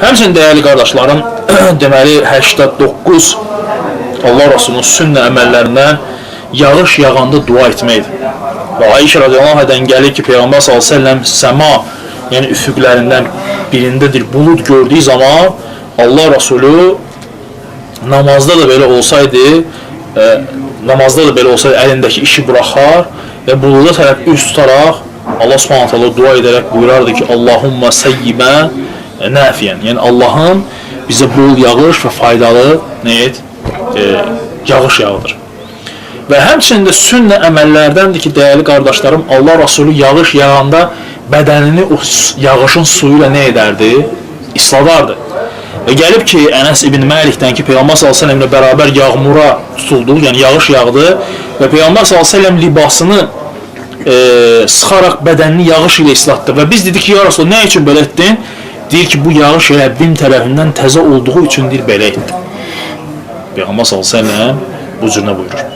Həmçinin dəyərli qardaşlarım, deməli 89 Allah Rasulunun sünnə əməllərindən yağış yağanda dua etməkdir. Və Ayşə radiyallahu anhadan gəlir ki, Peyğəmbər sallallahu əleyhi və səlləm səma, yəni üfüqlərindən birindədir, bulud gördüyü zaman Allah Rasulü namazda da belə olsaydı, əlindəki işi buraxar və buluda tərəf üst tutaraq Allah Subhanahu taala dua edərək buyurardı ki, Allahumma səyyibə nafiyən. Yəni Allahım bizə bol yağış və faydalı yağış yağdır. Və həmçinin də sünnə əməllərdəndir ki, dəyərli qardaşlarım, Allah Rasulü yağış yağanda bədənini o yağışın suyu ilə nə edərdi? İsladardı. Və gəlib ki, Ənəs ibn Məlikdən ki, Peyğəmbər sallallahu əleyhi və səlləmlə bərabər yağmura tutuldu, yəni yağış yağdı və Peyğəmbər sallallahu əleyhi və səlləm libasını sıxaraq bədənini yağış ilə islatdı və biz dedik ki, ya Rasul, nə üçün belə etdin? Deyir ki, bu yağış Rəbbim tərəfindən təzə olduğu üçün deyir, belə etdi. Peyğəmbər sallallahu əleyhi və səlləm bu cürünə buyurur.